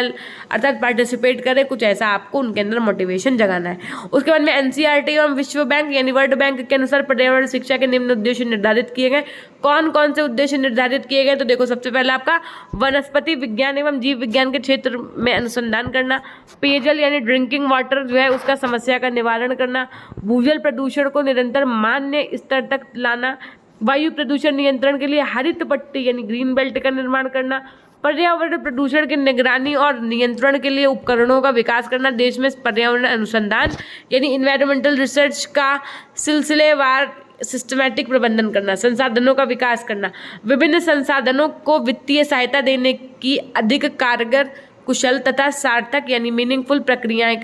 अर्थात पार्टिसिपेट करें। कुछ ऐसा आपको उनके अंदर मोटिवेशन जगाना है। उसके बाद में एनसीईआरटी और विश्व बैंक यानी वर्ल्ड बैंक के अनुसार पर्यावरण शिक्षा के निम्न उद्देश्य निर्धारित किए गए। कौन कौन से उद्देश्य निर्धारित किए गए? तो देखो, सबसे पहला आपका वनस्पति विज्ञान एवं जीव विज्ञान के क्षेत्र में अनुसंधान करना। पेयजल यानी ड्रिंकिंग वाटर जो है उसका समस्या का निवारण करना। भूजल प्रदूषण को निरंतर मान्य स्तर तक लाना। वायु प्रदूषण नियंत्रण के लिए हरित पट्टी यानी ग्रीन बेल्ट का निर्माण करना। पर्यावरण प्रदूषण की निगरानी और नियंत्रण के लिए उपकरणों का विकास करना। देश में पर्यावरण अनुसंधान यानी इन्वायरमेंटल रिसर्च का सिलसिलेवार सिस्टमैटिक प्रबंधन करना। संसाधनों का विकास करना। विभिन्न संसाधनों को वित्तीय सहायता देने की अधिक कारगर, कुशल तथा सार्थक यानी मीनिंगफुल प्रक्रियाओं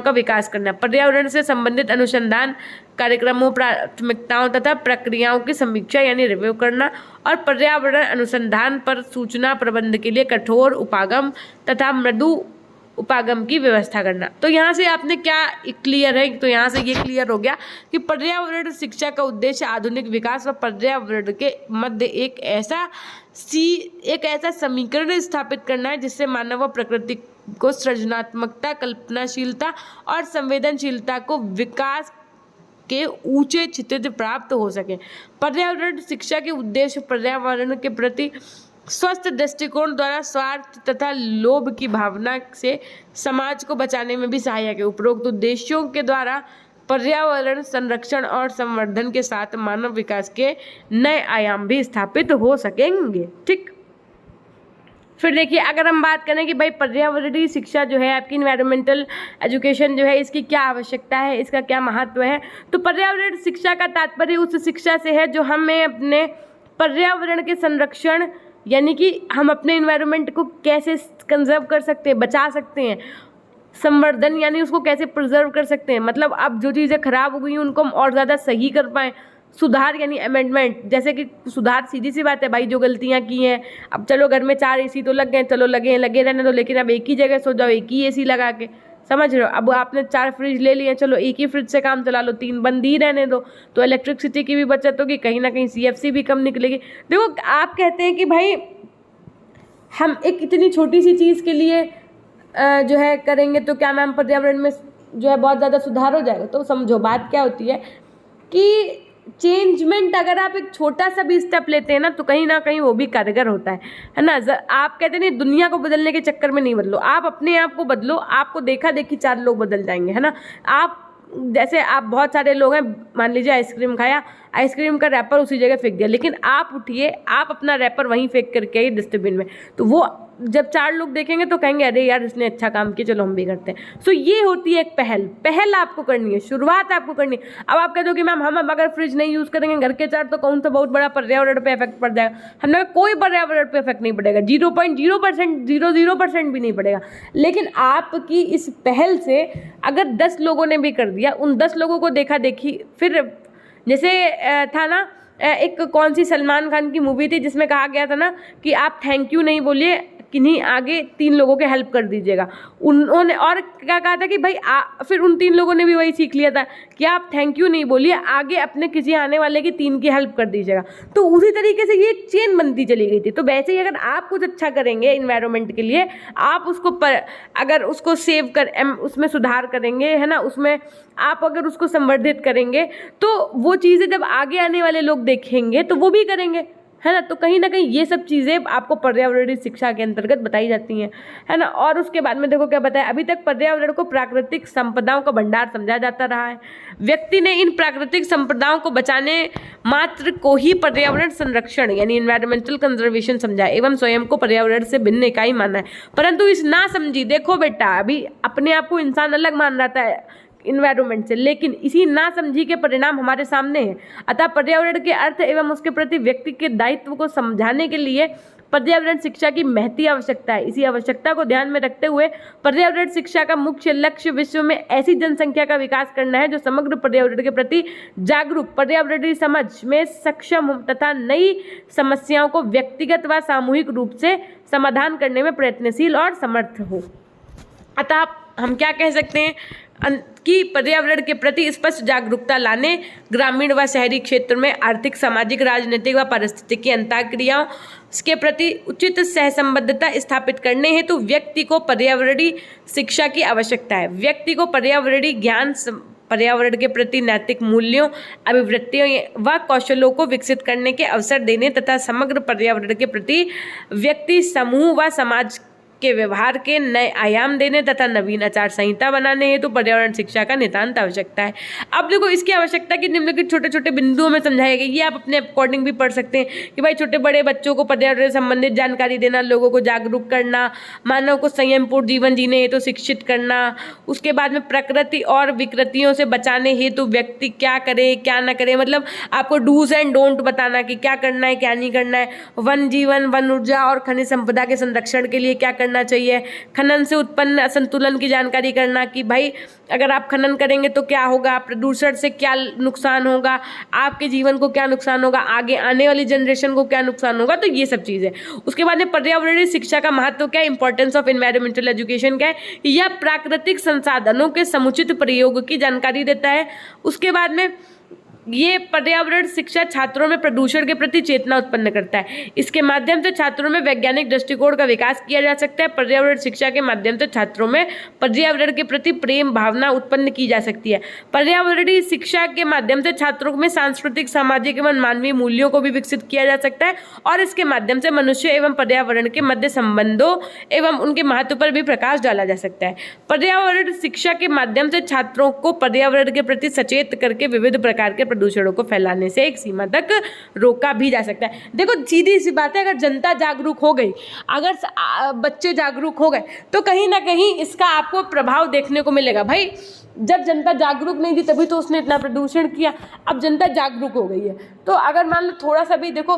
का विकास करना। पर्यावरण से संबंधित अनुसंधान कार्यक्रमों, प्राथमिकताओं तथा प्रक्रियाओं की समीक्षा यानी रिव्यू करना। और पर्यावरण अनुसंधान पर सूचना प्रबंध के लिए कठोर उपागम तथा मृदु उपागम की व्यवस्था करना। तो यहाँ से आपने क्या क्लियर है? तो यहाँ से ये क्लियर हो गया कि पर्यावरण शिक्षा का उद्देश्य आधुनिक विकास व पर्यावरण के मध्य एक ऐसा समीकरण स्थापित करना है जिससे मानव व प्रकृति को सृजनात्मकता, कल्पनाशीलता और संवेदनशीलता को विकास के ऊंचे क्षितिज प्राप्त हो सके। पर्यावरण शिक्षा के उद्देश्य पर्यावरण के प्रति स्वस्थ दृष्टिकोण द्वारा स्वार्थ तथा लोभ की भावना से समाज को बचाने में भी सहायक है। उपरोक्त उद्देश्यों के द्वारा पर्यावरण संरक्षण और संवर्धन के साथ मानव विकास के नए आयाम भी स्थापित हो सकेंगे। ठीक, फिर देखिए, अगर हम बात करें कि भाई पर्यावरणीय शिक्षा जो है आपकी इन्वायरमेंटल एजुकेशन जो है इसकी क्या आवश्यकता है, इसका क्या महत्व है, तो पर्यावरण शिक्षा का तात्पर्य उस शिक्षा से है जो हमें अपने पर्यावरण के संरक्षण यानी कि हम अपने इन्वायरमेंट को कैसे कंजर्व कर सकते हैं, बचा सकते हैं। संवर्धन यानी उसको कैसे प्रिजर्व कर सकते हैं, मतलब अब जो चीज़ें खराब हो गई हैं उनको हम और ज़्यादा सही कर पाएँ। सुधार यानी अमेंडमेंट, जैसे कि सुधार सीधी सी बात है भाई, जो गलतियां की हैं, अब चलो घर में 4 एसी तो लग गए, चलो लगे रहने दो, लेकिन अब एक ही जगह सो जाओ, एक ही एसी लगा के, समझ रहे हो। अब आपने 4 फ्रिज ले लिए, चलो एक ही फ्रिज से काम चला लो, 3 बंद ही रहने दो, तो इलेक्ट्रिसिटी की भी बचत होगी, कहीं ना कहीं CFC भी कम निकलेगी। देखो, आप कहते हैं कि भाई हम एक इतनी छोटी सी चीज़ के लिए जो है करेंगे तो क्या नाम पर्यावरण में जो है बहुत ज़्यादा सुधार हो जाएगा। तो समझो बात क्या होती है कि चेंजमेंट अगर आप एक छोटा सा भी स्टेप लेते हैं ना तो कहीं ना कहीं वो भी कारगर होता है ना। आप कहते नहीं दुनिया को बदलने के चक्कर में नहीं बदलो, आप अपने आप को बदलो। आपको देखा देखी 4 लोग बदल जाएंगे, है ना। आप जैसे आप बहुत सारे लोग हैं, मान लीजिए आइसक्रीम खाया, आइसक्रीम का रैपर उसी जगह फेंक दिया, लेकिन आप उठिए, आप अपना रैपर वहीं फेंक करके आइए डस्टबिन में, तो वो जब 4 लोग देखेंगे तो कहेंगे अरे यार इसने अच्छा काम किया, चलो हम भी करते हैं। सो ये होती है एक पहल आपको करनी है, शुरुआत आपको करनी है। अब आप कहते हो कि मैम हम अगर फ्रिज नहीं यूज़ करेंगे घर के 4 तो कौन सा बहुत बड़ा पर्यावरण पे इफेक्ट पड़ जाएगा। हमने कोई पर्यावरण पे इफेक्ट नहीं पड़ेगा, 0.0% भी नहीं पड़ेगा। लेकिन आपकी इस पहल से अगर 10 लोगों ने भी कर दिया, उन 10 लोगों को देखा देखी, फिर जैसे था ना एक कौन सी सलमान खान की मूवी थी जिसमें कहा गया था ना कि आप थैंक यू नहीं बोलिए, किन्हीं आगे 3 लोगों के हेल्प कर दीजिएगा। उन्होंने और क्या कहा था कि भाई फिर उन 3 लोगों ने भी वही सीख लिया था कि आप थैंक यू नहीं बोलिए, आगे अपने किसी आने वाले की 3 की हेल्प कर दीजिएगा। तो उसी तरीके से ये एक चेन बनती चली गई थी। तो वैसे ही अगर आप कुछ अच्छा करेंगे इन्वायरमेंट के लिए, आप उसको अगर उसको सेव कर उसमें सुधार करेंगे, है ना, उसमें आप अगर उसको संवर्धित करेंगे तो वो चीज़ें जब आगे आने वाले लोग देखेंगे तो वो भी करेंगे, है ना। तो कहीं ना कहीं ये सब चीज़ें आपको पर्यावरणीय शिक्षा के अंतर्गत बताई जाती हैं, है ना। और उसके बाद में देखो क्या बताया, अभी तक पर्यावरण को प्राकृतिक संपदाओं का भंडार समझा जाता रहा है। व्यक्ति ने इन प्राकृतिक संपदाओं को बचाने मात्र को ही पर्यावरण संरक्षण यानी एनवायरमेंटल कंजर्वेशन समझा एवं स्वयं को पर्यावरण से भिन्न इकाई माना है। परंतु इस ना समझी, देखो बेटा अभी अपने आप को इंसान अलग मान रहा था इन्वायरमेंट से, लेकिन इसी ना समझी के परिणाम हमारे सामने हैं। अतः पर्यावरण के अर्थ एवं उसके प्रति व्यक्ति के दायित्व को समझाने के लिए पर्यावरण शिक्षा की महती आवश्यकता है। इसी आवश्यकता को ध्यान में रखते हुए पर्यावरण शिक्षा का मुख्य लक्ष्य विश्व में ऐसी जनसंख्या का विकास करना है जो समग्र पर्यावरण के प्रति जागरूक, पर्यावरणीय समझ में सक्षम तथा नई समस्याओं को व्यक्तिगत व सामूहिक रूप से समाधान करने में प्रयत्नशील और समर्थ हो। अतः हम क्या कह सकते हैं कि पर्यावरण के प्रति स्पष्ट जागरूकता लाने, ग्रामीण व शहरी क्षेत्र में आर्थिक, सामाजिक, राजनीतिक व पारिस्थितिकी अंतःक्रियाओं के प्रति उचित सहसंबद्धता स्थापित करने हेतु व्यक्ति को पर्यावरणीय शिक्षा की आवश्यकता है। व्यक्ति को पर्यावरणीय ज्ञान, पर्यावरण के प्रति नैतिक मूल्यों, अभिवृत्तियों व कौशलों को विकसित करने के अवसर देने तथा समग्र पर्यावरण के प्रति व्यक्ति समूह व समाज के व्यवहार के नए आयाम देने तथा नवीन आचार संहिता बनाने हेतु पर्यावरण शिक्षा का नितांत आवश्यकता है। अब देखो इसकी आवश्यकता की निम्नलिखित छोटे छोटे बिंदुओं में समझाया गया। ये आप अपने अकॉर्डिंग भी पढ़ सकते हैं कि भाई छोटे बड़े बच्चों को पर्यावरण संबंधित जानकारी देना, लोगों को जागरूक करना, मानव को संयमपूर्ण जीवन जीने हेतु शिक्षित करना, उसके बाद में प्रकृति और विकृतियों से बचाने हेतु व्यक्ति क्या करे क्या ना करे, मतलब आपको डूज एंड डोंट बताना कि क्या करना है क्या नहीं करना है। वन जीवन, वन ऊर्जा और खनिज संपदा के संरक्षण के लिए क्या करना चाहिए। खनन से उत्पन्न असंतुलन की जानकारी करना कि भाई अगर आप खनन करेंगे तो क्या होगा, प्रदूषण से क्या नुकसान होगा, आपके जीवन को क्या नुकसान होगा, आगे आने वाली जनरेशन को क्या नुकसान होगा। तो ये सब चीज़ें। उसके बाद में पर्यावरणीय शिक्षा का महत्व क्या है, इंपॉर्टेंस ऑफ एनवायरमेंटल एजुकेशन क्या है, यह प्राकृतिक संसाधनों के समुचित प्रयोग की जानकारी देता है। उसके बाद में ये पर्यावरण शिक्षा छात्रों में प्रदूषण के प्रति चेतना उत्पन्न करता है। इसके माध्यम से छात्रों में वैज्ञानिक दृष्टिकोण का विकास किया जा सकता है। पर्यावरण शिक्षा के माध्यम से छात्रों में पर्यावरण के प्रति प्रेम भावना उत्पन्न की जा सकती है। पर्यावरणीय शिक्षा के माध्यम से छात्रों में सांस्कृतिक, सामाजिक एवं मानवीय मूल्यों को भी विकसित किया जा सकता है और इसके माध्यम से मनुष्य एवं पर्यावरण के मध्य संबंधों एवं उनके महत्व पर भी प्रकाश डाला जा सकता है। पर्यावरण शिक्षा के माध्यम से छात्रों को पर्यावरण के प्रति सचेत करके विविध प्रकार के प्रदूषणों को फैलाने से एक सीमा तक रोका भी जा सकता है। देखो सीधी सी बात है, अगर जनता जागरूक हो गई, अगर बच्चे जागरूक हो गए तो कहीं ना कहीं इसका आपको प्रभाव देखने को मिलेगा। भाई जब जनता जागरूक नहीं थी तभी तो उसने इतना प्रदूषण किया, अब जनता जागरूक हो गई है तो अगर मान लो थोड़ा सा भी देखो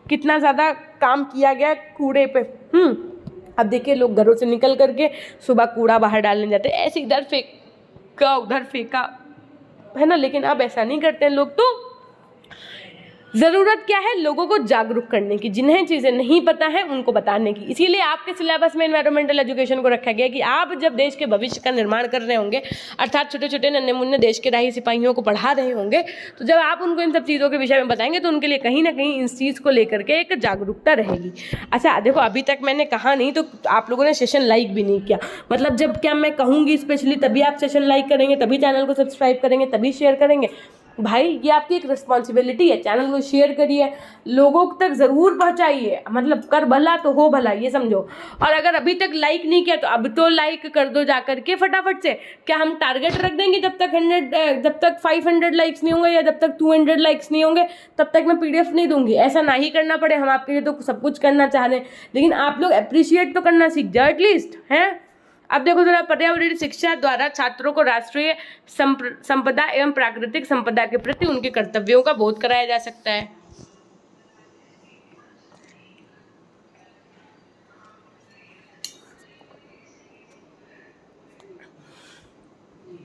कितना ज़्यादा काम किया गया कूड़े पे। अब देखिए लोग घरों से निकल करके सुबह कूड़ा बाहर डालने जाते, ऐसे इधर फेंका उधर फेंका, है ना। लेकिन अब ऐसा नहीं करते हैं लोग। तो ज़रूरत क्या है, लोगों को जागरूक करने की, जिन्हें चीज़ें नहीं पता है उनको बताने की। इसीलिए आपके सिलेबस में एनवायरमेंटल एजुकेशन को रखा गया कि आप जब देश के भविष्य का निर्माण कर रहे होंगे, अर्थात छोटे छोटे नन्हे मुन्ने देश के राही सिपाहियों को पढ़ा रहे होंगे, तो जब आप उनको इन सब चीज़ों के विषय में बताएंगे तो उनके लिए कहीं ना कहीं इस चीज़ को लेकर के एक जागरूकता रहेगी। अच्छा देखो अभी तक मैंने कहा नहीं तो आप लोगों ने सेशन लाइक भी नहीं किया, मतलब जब क्या मैं कहूँगी स्पेशली तभी आप सेशन लाइक करेंगे, तभी चैनल को सब्सक्राइब करेंगे, तभी शेयर करेंगे। भाई ये आपकी एक रिस्पॉन्सिबिलिटी है, चैनल को शेयर करिए, लोगों तक ज़रूर पहुंचाइए, मतलब कर भला तो हो भला, ये समझो। और अगर अभी तक लाइक नहीं किया तो अब तो लाइक कर दो जा करके फटाफट से। क्या हम टारगेट रख देंगे जब तक 500 लाइक्स नहीं होंगे या जब तक 200 लाइक्स नहीं होंगे तब तक मैं PDF नहीं दूंगी? ऐसा ना ही करना पड़े, हम आपके लिए तो सब कुछ करना चाह रहे हैं, लेकिन आप लोग अप्रिशिएट तो करना सीख जाओ एटलीस्ट, हैं। अब देखो जरा, पर्यावरणीय शिक्षा द्वारा छात्रों को राष्ट्रीय संपदा एवं प्राकृतिक संपदा के प्रति उनके कर्तव्यों का बोध कराया जा सकता है।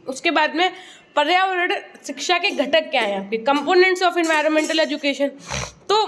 उसके बाद में पर्यावरण शिक्षा के घटक क्या है आपके, कंपोनेंट्स ऑफ एनवायरमेंटल एजुकेशन। तो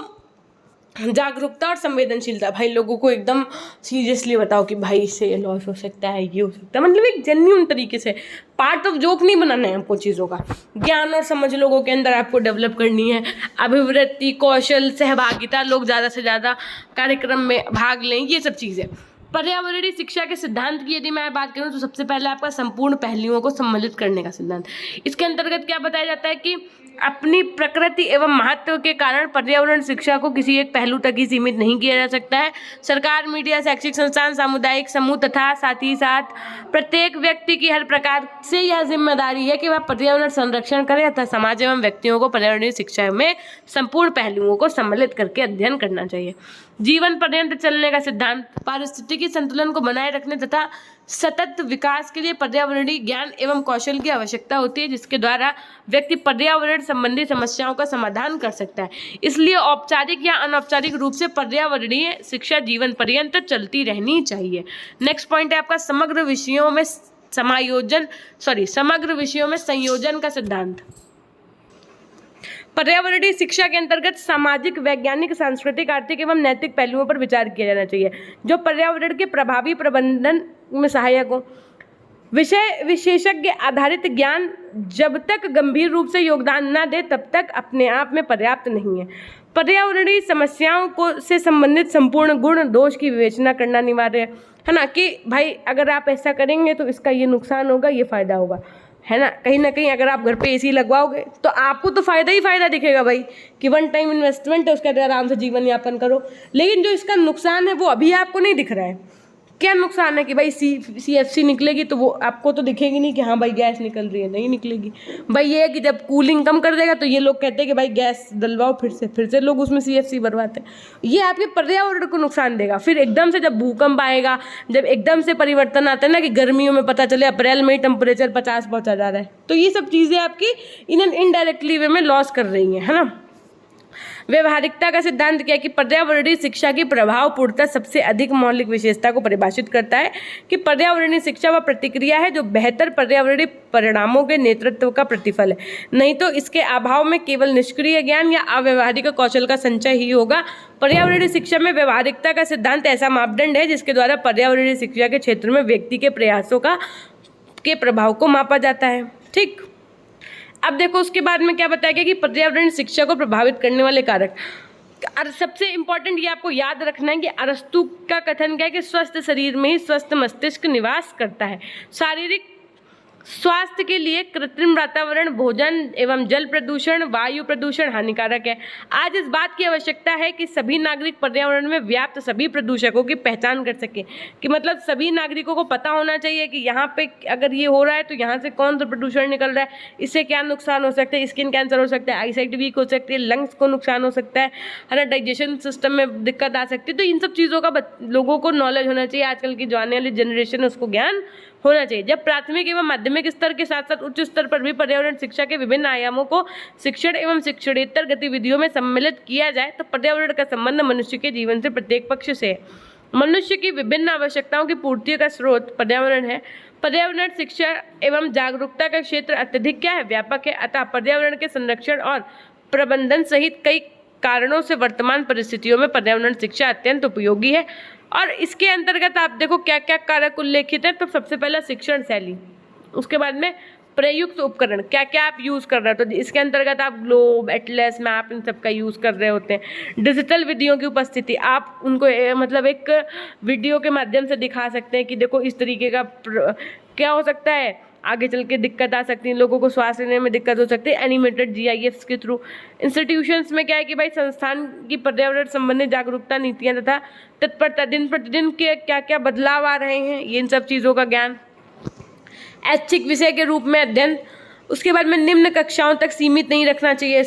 जागरूकता और संवेदनशीलता, भाई लोगों को एकदम सीरियसली बताओ कि भाई इससे ये लॉस हो सकता है, ये हो सकता है, मतलब एक जेन्युइन तरीके से, पार्ट ऑफ जोक नहीं बनाना है आपको चीज़ों का। ज्ञान और समझ लोगों के अंदर आपको डेवलप करनी है, अभिवृत्ति, कौशल, सहभागिता, लोग ज़्यादा से ज़्यादा कार्यक्रम में भाग लें, ये सब चीज़ें। पर्यावरणीय शिक्षा के सिद्धांत की यदि मैं बात करूं तो सबसे पहले आपका संपूर्ण पहलुओं को सम्मिलित करने का सिद्धांत। इसके अंतर्गत क्या बताया जाता है कि अपनी प्रकृति एवं महत्व के कारण पर्यावरण शिक्षा को किसी एक पहलू तक ही सीमित नहीं किया जा सकता है। सरकार, मीडिया, शैक्षिक संस्थान, सामुदायिक समूह तथा साथ ही साथ प्रत्येक व्यक्ति की हर प्रकार से यह जिम्मेदारी है कि वह पर्यावरण संरक्षण करे तथा समाज एवं व्यक्तियों को पर्यावरणीय शिक्षा में संपूर्ण पहलुओं को सम्मिलित करके अध्ययन करना चाहिए। जीवन पर्यंत चलने का सिद्धांत, पारिस्थितिकी संतुलन को बनाए रखने तथा सतत विकास के लिए पर्यावरणीय ज्ञान एवं कौशल की आवश्यकता होती है, जिसके द्वारा व्यक्ति पर्यावरण संबंधी समस्याओं का समाधान कर सकता है। इसलिए औपचारिक या अनौपचारिक रूप से पर्यावरणीय शिक्षा जीवन पर्यंत चलती रहनी चाहिए। नेक्स्ट पॉइंट है आपका समग्र विषयों में संयोजन का सिद्धांत। पर्यावरणीय शिक्षा के अंतर्गत सामाजिक, वैज्ञानिक, सांस्कृतिक, आर्थिक एवं नैतिक पहलुओं पर विचार किया जाना चाहिए जो पर्यावरण के प्रभावी प्रबंधन में सहायक हो। विषय विशेषज्ञ आधारित ज्ञान जब तक गंभीर रूप से योगदान न दे तब तक अपने आप में पर्याप्त नहीं है। पर्यावरणीय समस्याओं को से संबंधित संपूर्ण गुण दोष की विवेचना करना अनिवार्य है ना, कि भाई अगर आप ऐसा करेंगे तो इसका ये नुकसान होगा, ये फायदा होगा, है ना। कहीं ना कहीं अगर आप घर पे एसी लगवाओगे तो आपको तो फायदा ही फायदा दिखेगा भाई, कि वन टाइम इन्वेस्टमेंट है, उसके बाद आराम से जीवन यापन करो। लेकिन जो इसका नुकसान है वो अभी आपको नहीं दिख रहा है। क्या नुकसान है कि भाई CFC निकलेगी तो वो आपको तो दिखेगी नहीं कि हाँ भाई गैस निकल रही है, नहीं निकलेगी। भाई ये है कि जब कूलिंग कम कर देगा तो ये लोग कहते हैं कि भाई गैस डलवाओ, फिर से लोग उसमें CFC भरवाते हैं। ये आपके पर्यावरण को नुकसान देगा। फिर एकदम से जब भूकंप आएगा, जब एकदम से परिवर्तन आता है ना, कि गर्मियों में पता चले अप्रैल में ही टेम्परेचर 50 पहुँचा जा रहा है, तो ये सब चीज़ें आपकी इनडायरेक्टली वे में लॉस कर रही हैं, है ना। व्यवहारिकता का सिद्धांत क्या है कि पर्यावरणीय शिक्षा की प्रभावपूर्णता सबसे अधिक मौलिक विशेषता को परिभाषित करता है कि पर्यावरणीय शिक्षा वह प्रतिक्रिया है जो बेहतर पर्यावरणीय परिणामों के नेतृत्व का प्रतिफल है, नहीं तो इसके अभाव में केवल निष्क्रिय ज्ञान या अव्यवहारिक कौशल का संचय ही होगा। पर्यावरणीय शिक्षा में व्यवहारिकता का सिद्धांत ऐसा मापदंड है जिसके द्वारा पर्यावरणीय शिक्षा के क्षेत्र में व्यक्ति के प्रयासों के प्रभाव को मापा जाता है। ठीक, अब देखो उसके बाद में क्या बताया गया कि पर्यावरण शिक्षा को प्रभावित करने वाले कारक। सबसे इंपॉर्टेंट ये आपको याद रखना है कि अरस्तु का कथन क्या है कि स्वस्थ शरीर में ही स्वस्थ मस्तिष्क निवास करता है। शारीरिक स्वास्थ्य के लिए कृत्रिम वातावरण, भोजन एवं जल प्रदूषण, वायु प्रदूषण हानिकारक है। आज इस बात की आवश्यकता है कि सभी नागरिक पर्यावरण में व्याप्त सभी प्रदूषकों की पहचान कर सके, कि मतलब सभी नागरिकों को पता होना चाहिए कि यहाँ पे अगर ये हो रहा है तो यहाँ से कौन सा प्रदूषण निकल रहा है, इससे क्या नुकसान हो सकता है, स्किन कैंसर हो सकता है, आईसाइट वीक हो सकती है, लंग्स को नुकसान हो सकता है ना, डाइजेशन सिस्टम में दिक्कत आ सकती है। तो इन सब चीज़ों का लोगों को नॉलेज होना चाहिए। आजकल की जो आने वाली जनरेशन है उसको ज्ञान होना चाहिए। जब प्राथमिक एवं माध्यमिक स्तर के साथ साथ उच्च स्तर पर भी पर्यावरण शिक्षा के विभिन्न आयामों को शिक्षण एवं शिक्षणेतर गतिविधियों में सम्मिलित किया जाए तो पर्यावरण का संबंध मनुष्य के जीवन से प्रत्येक पक्ष से है। मनुष्य की विभिन्न आवश्यकताओं की पूर्ति का स्रोत पर्यावरण है। पर्यावरण शिक्षा एवं जागरूकता का क्षेत्र अत्यधिक क्या है, व्यापक है। अतः पर्यावरण के संरक्षण और प्रबंधन सहित कई कारणों से वर्तमान परिस्थितियों में पर्यावरण शिक्षा अत्यंत उपयोगी है। और इसके अंतर्गत आप देखो क्या क्या कारक उल्लेखित है। तो सबसे पहला शिक्षण शैली, उसके बाद में प्रयुक्त उपकरण, क्या क्या आप यूज़ कर रहे हो। तो इसके अंतर्गत आप ग्लोब, एटलस, मैप, इन सब का यूज़ कर रहे होते हैं। डिजिटल विधियों की उपस्थिति, आप उनको मतलब एक वीडियो के माध्यम से दिखा सकते हैं कि देखो इस तरीके का क्या हो सकता है, आगे चल के दिक्कत आ सकती है, लोगों को श्वास लेने में दिक्कत हो सकती है। एनिमेटेड GIFs के थ्रू। इंस्टीट्यूशंस में क्या है कि भाई संस्थान की पर्यावरण संबंधी जागरूकता नीतियाँ तथा तत्परता, दिन प्रतिदिन के क्या क्या बदलाव आ रहे हैं, ये इन सब चीज़ों का ज्ञान। ऐच्छिक विषय के रूप में अध्ययन, उसके बाद में निम्न कक्षाओं तक सीमित नहीं रखना चाहिए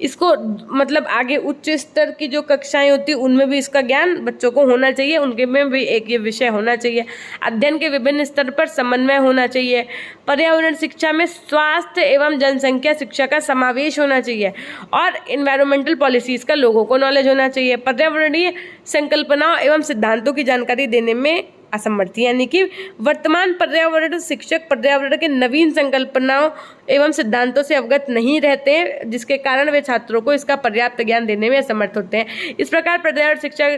इसको मतलब आगे उच्च स्तर की जो कक्षाएं होती हैं उनमें भी इसका ज्ञान बच्चों को होना चाहिए, उनके में भी एक ये विषय होना चाहिए। अध्ययन के विभिन्न स्तर पर समन्वय होना चाहिए। पर्यावरण शिक्षा में स्वास्थ्य एवं जनसंख्या शिक्षा का समावेश होना चाहिए और इन्वायरमेंटल पॉलिसीज़ का लोगों को नॉलेज होना चाहिए। पर्यावरणीय संकल्पनाओं एवं सिद्धांतों की जानकारी देने में असमर्थ, यानी कि वर्तमान पर्यावरण शिक्षक पर्यावरण के नवीन संकल्पनाओं एवं सिद्धांतों से अवगत नहीं रहते हैं, जिसके कारण वे छात्रों को इसका पर्याप्त ज्ञान देने में असमर्थ होते हैं। इस प्रकार पर्यावरण शिक्षा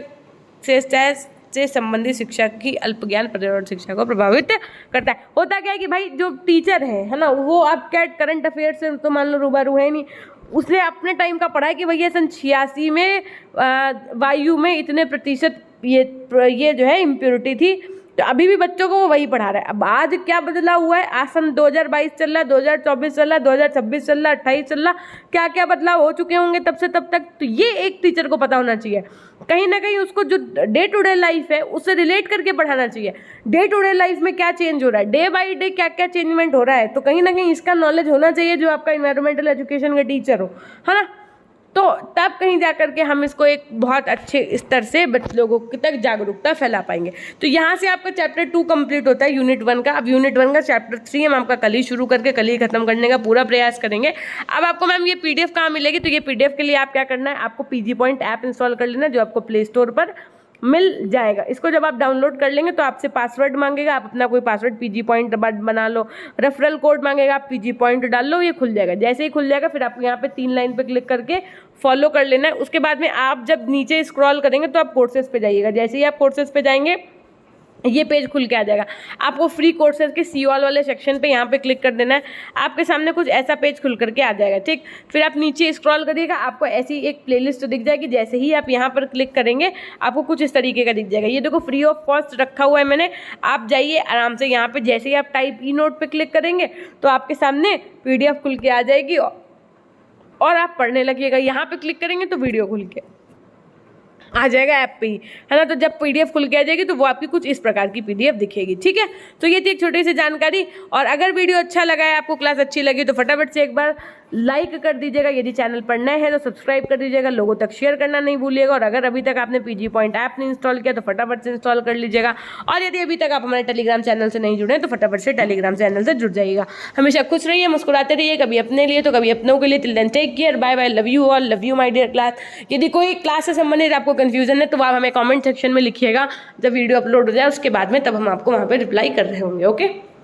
से संबंधित शिक्षा की अल्प ज्ञान पर्यावरण शिक्षा को प्रभावित करता है। होता क्या है कि भाई जो टीचर है ना, वो आप क्या करंट अफेयर से तो मान लो रूबरू है नहीं, उसने अपने टाइम का पढ़ा है कि भैया सन 86 में वायु में इतने प्रतिशत ये जो है इम्प्योरिटी थी, तो अभी भी बच्चों को वो वही पढ़ा रहा है। अब आज क्या बदला हुआ है, आज सन 2022 चल रहा है, 2024 चल रहा है, 2026 चल रहा है, 28 चल रहा, क्या क्या बदलाव हो चुके होंगे तब से तब तक। तो ये एक टीचर को पता होना चाहिए, कहीं ना कहीं उसको जो डे टू डे लाइफ है उससे रिलेट करके पढ़ाना चाहिए। डे टू डे लाइफ में क्या चेंज हो रहा है, डे बाई डे क्या क्या चेंजमेंट हो रहा है, तो कहीं ना कहीं इसका नॉलेज होना चाहिए जो आपका इन्वायरमेंटल एजुकेशन का टीचर हो, है ना। तो तब कहीं जा करके हम इसको एक बहुत अच्छे स्तर से लोगों तक जागरूकता फैला पाएंगे। तो यहाँ से आपका चैप्टर 2 कंप्लीट होता है यूनिट 1 का। अब यूनिट 1 का चैप्टर 3 हम आपका कल ही शुरू करके कल ही खत्म करने का पूरा प्रयास करेंगे। अब आपको मैम ये PDF कहाँ मिलेगी, तो ये PDF के लिए आप क्या करना है, आपको PG Point ऐप इंस्टॉल कर लेना जो आपको प्ले स्टोर पर मिल जाएगा। इसको जब आप डाउनलोड कर लेंगे तो आपसे पासवर्ड मांगेगा, आप अपना कोई पासवर्ड PG Point बना लो, रेफरल कोड मांगेगा, आप PG Point डाल लो, ये खुल जाएगा। जैसे ही खुल जाएगा फिर आपको यहाँ पे 3 लाइन पे क्लिक करके फॉलो कर लेना है। उसके बाद में आप जब नीचे स्क्रॉल करेंगे तो आप कोर्सेज पे जाइएगा। जैसे ही आप कोर्सेज पे जाएंगे ये पेज खुल के आ जाएगा। आपको फ्री कोर्सेज के COL वाले सेक्शन पे यहाँ पे क्लिक कर देना है, आपके सामने कुछ ऐसा पेज खुल करके आ जाएगा, ठीक। फिर आप नीचे स्क्रॉल करिएगा, आपको ऐसी एक प्लेलिस्ट दिख जाएगी। जैसे ही आप यहाँ पर क्लिक करेंगे आपको कुछ इस तरीके का दिख जाएगा। ये देखो फ्री ऑफ कॉस्ट रखा हुआ है मैंने, आप जाइए आराम से यहाँ पे। जैसे ही आप टाइप E-नोट पे क्लिक करेंगे तो आपके सामने PDF खुल के आ जाएगी और आप पढ़ने लगिएगा। यहाँ पे क्लिक करेंगे तो वीडियो खुल के आ जाएगा ऐप पे ही, है ना। तो जब PDF खुल के आ जाएगी तो वो आपकी कुछ इस प्रकार की PDF दिखेगी, ठीक है। तो ये थी एक छोटी सी जानकारी। और अगर वीडियो अच्छा लगा है, आपको क्लास अच्छी लगी तो फटाफट से एक बार लाइक कर दीजिएगा। यदि चैनल पर नए हैं तो सब्सक्राइब कर दीजिएगा, लोगों तक शेयर करना नहीं भूलिएगा। और अगर अभी तक आपने PG Point ऐप नहीं इंस्टॉल किया तो फटाफट से इंस्टॉल कर लीजिएगा। और यदि अभी तक आप हमारे टेलीग्राम चैनल से नहीं जुड़े हैं तो फटाफट से टेलीग्राम चैनल से जुड़ जाइएगा। हमेशा खुश रहिए, मुस्कुराते रहिए, कभी अपने लिए तो कभी अपनों के लिए। Till then take care, bye bye, love you all, love you my dear class. यदि कोई क्लास से संबंधित आपको कंफ्यूजन है तो आप हमें कमेंट सेक्शन में लिखिएगा, जब वीडियो अपलोड हो जाए उसके बाद में, तब हम आपको वहाँ पे रिप्लाई कर रहे होंगे। ओके।